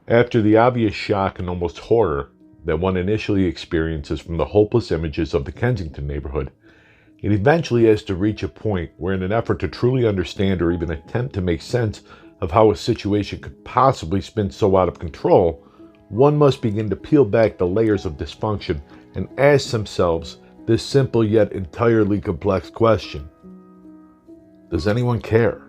After the obvious shock and almost horror that one initially experiences from the hopeless images of the Kensington neighborhood, it eventually has to reach a point where, in an effort to truly understand or even attempt to make sense of how a situation could possibly spin so out of control, one must begin to peel back the layers of dysfunction and ask themselves this simple yet entirely complex question: does anyone care?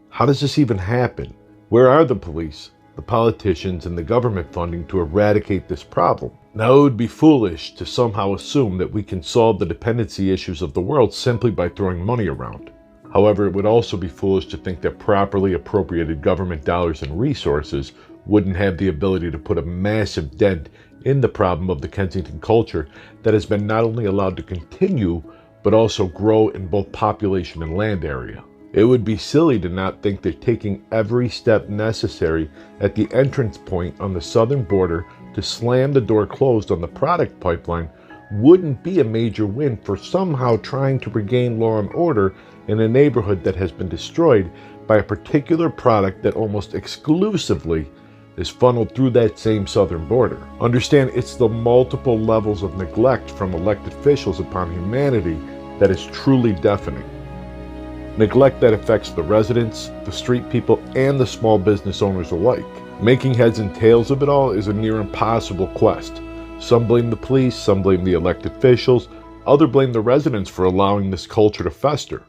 How does this even happen? Where are the police, the politicians, and the government funding to eradicate this problem? Now, it would be foolish to somehow assume that we can solve the dependency issues of the world simply by throwing money around. However, it would also be foolish to think that properly appropriated government dollars and resources wouldn't have the ability to put a massive dent in the problem of the Kensington culture that has been not only allowed to continue, but also grow in both population and land area. It would be silly to not think that taking every step necessary at the entrance point on the southern border to slam the door closed on the product pipeline wouldn't be a major win for somehow trying to regain law and order in a neighborhood that has been destroyed by a particular product that almost exclusively is funneled through that same southern border. Understand, it's the multiple levels of neglect from elected officials upon humanity that is truly deafening. Neglect that affects the residents, the street people, and the small business owners alike. Making heads and tails of it all is a near impossible quest. Some blame the police, some blame the elected officials, others blame the residents for allowing this culture to fester.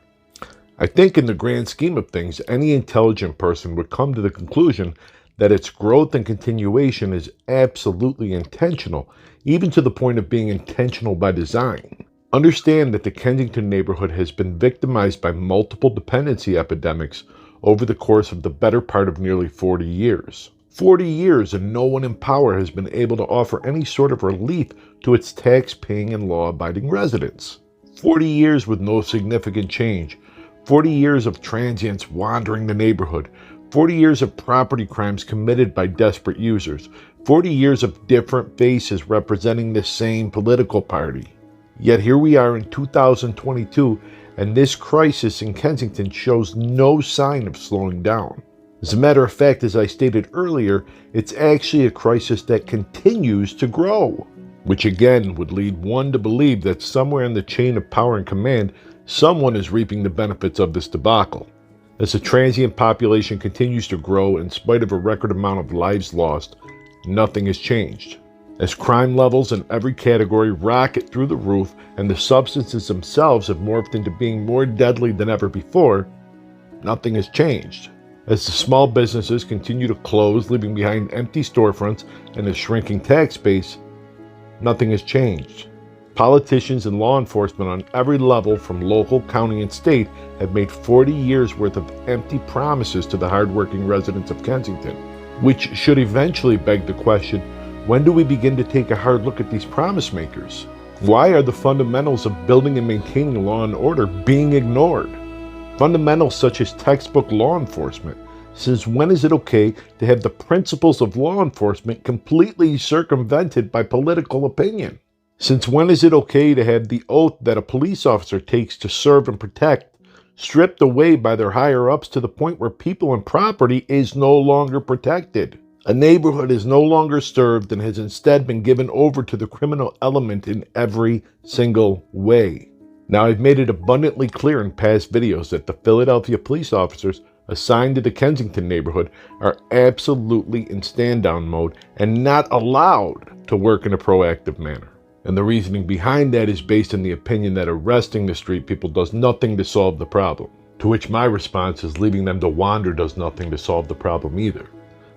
I think in the grand scheme of things, any intelligent person would come to the conclusion that its growth and continuation is absolutely intentional, even to the point of being intentional by design. Understand that the Kensington neighborhood has been victimized by multiple dependency epidemics over the course of the better part of nearly 40 years. 40 years, and no one in power has been able to offer any sort of relief to its tax-paying and law-abiding residents. 40 years with no significant change. 40 years of transients wandering the neighborhood. 40 years of property crimes committed by desperate users. 40 years of different faces representing the same political party. Yet here we are in 2022, and this crisis in Kensington shows no sign of slowing down. As a matter of fact, as I stated earlier, it's actually a crisis that continues to grow, which again would lead one to believe that somewhere in the chain of power and command, someone is reaping the benefits of this debacle. As the transient population continues to grow in spite of a record amount of lives lost, nothing has changed. As crime levels in every category rocket through the roof and the substances themselves have morphed into being more deadly than ever before, nothing has changed. As the small businesses continue to close, leaving behind empty storefronts and a shrinking tax base, nothing has changed. Politicians and law enforcement on every level, from local, county, and state, have made 40 years worth of empty promises to the hardworking residents of Kensington, which should eventually beg the question, when do we begin to take a hard look at these promise makers? Why are the fundamentals of building and maintaining law and order being ignored? Fundamentals such as textbook law enforcement. Since when is it okay to have the principles of law enforcement completely circumvented by political opinion? Since when is it okay to have the oath that a police officer takes to serve and protect stripped away by their higher-ups to the point where people and property is no longer protected? A neighborhood is no longer served and has instead been given over to the criminal element in every single way. Now, I've made it abundantly clear in past videos that the Philadelphia police officers assigned to the Kensington neighborhood are absolutely in stand-down mode and not allowed to work in a proactive manner. And the reasoning behind that is based on the opinion that arresting the street people does nothing to solve the problem. To which my response is leaving them to wander does nothing to solve the problem either.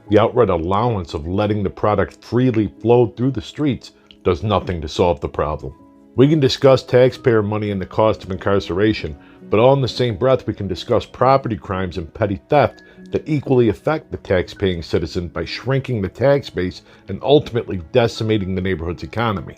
The outright allowance of letting the product freely flow through the streets does nothing to solve the problem. We can discuss taxpayer money and the cost of incarceration, but all in the same breath we can discuss property crimes and petty theft that equally affect the tax-paying citizen by shrinking the tax base and ultimately decimating the neighborhood's economy.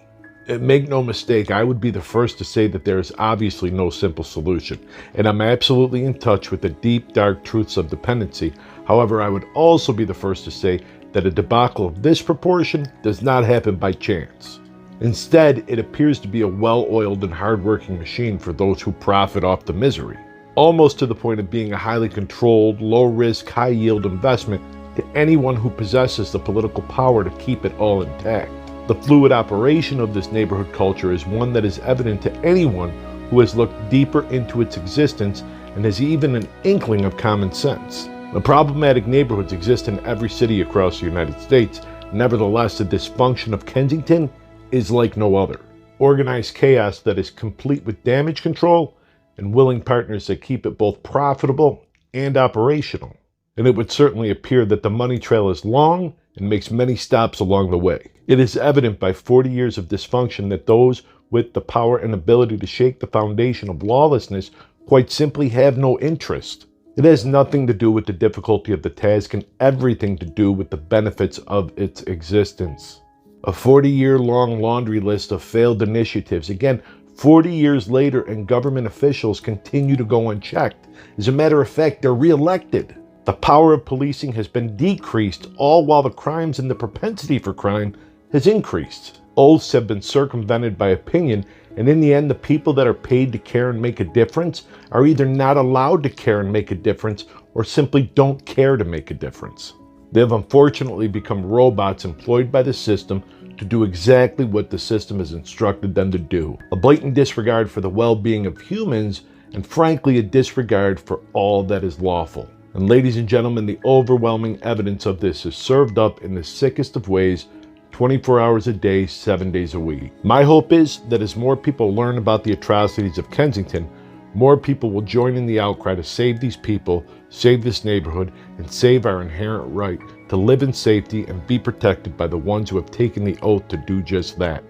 Make no mistake, I would be the first to say that there is obviously no simple solution, and I'm absolutely in touch with the deep, dark truths of dependency. However, I would also be the first to say that a debacle of this proportion does not happen by chance. Instead, it appears to be a well-oiled and hard-working machine for those who profit off the misery, almost to the point of being a highly controlled, low-risk, high-yield investment to anyone who possesses the political power to keep it all intact. The fluid operation of this neighborhood culture is one that is evident to anyone who has looked deeper into its existence and has even an inkling of common sense. The problematic neighborhoods exist in every city across the United States. Nevertheless, the dysfunction of Kensington is like no other. Organized chaos that is complete with damage control and willing partners that keep it both profitable and operational. And it would certainly appear that the money trail is long and makes many stops along the way. It is evident by 40 years of dysfunction that those with the power and ability to shake the foundation of lawlessness quite simply have no interest. It has nothing to do with the difficulty of the task and everything to do with the benefits of its existence. A 40-year-long laundry list of failed initiatives. Again, 40 years later, and government officials continue to go unchecked. As a matter of fact, they're reelected. The power of policing has been decreased, all while the crimes and the propensity for crime has increased. Oaths have been circumvented by opinion, and in the end, the people that are paid to care and make a difference are either not allowed to care and make a difference, or simply don't care to make a difference. They have unfortunately become robots employed by the system to do exactly what the system has instructed them to do. A blatant disregard for the well-being of humans, and frankly, a disregard for all that is lawful. And ladies and gentlemen, the overwhelming evidence of this is served up in the sickest of ways, 24 hours a day, 7 days a week. My hope is that as more people learn about the atrocities of Kensington, more people will join in the outcry to save these people, save this neighborhood, and save our inherent right to live in safety and be protected by the ones who have taken the oath to do just that.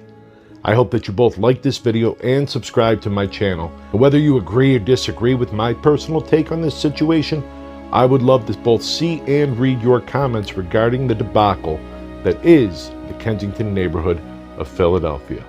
I hope that you both like this video and subscribe to my channel. Whether you agree or disagree with my personal take on this situation, I would love to both see and read your comments regarding the debacle that is the Kensington neighborhood of Philadelphia.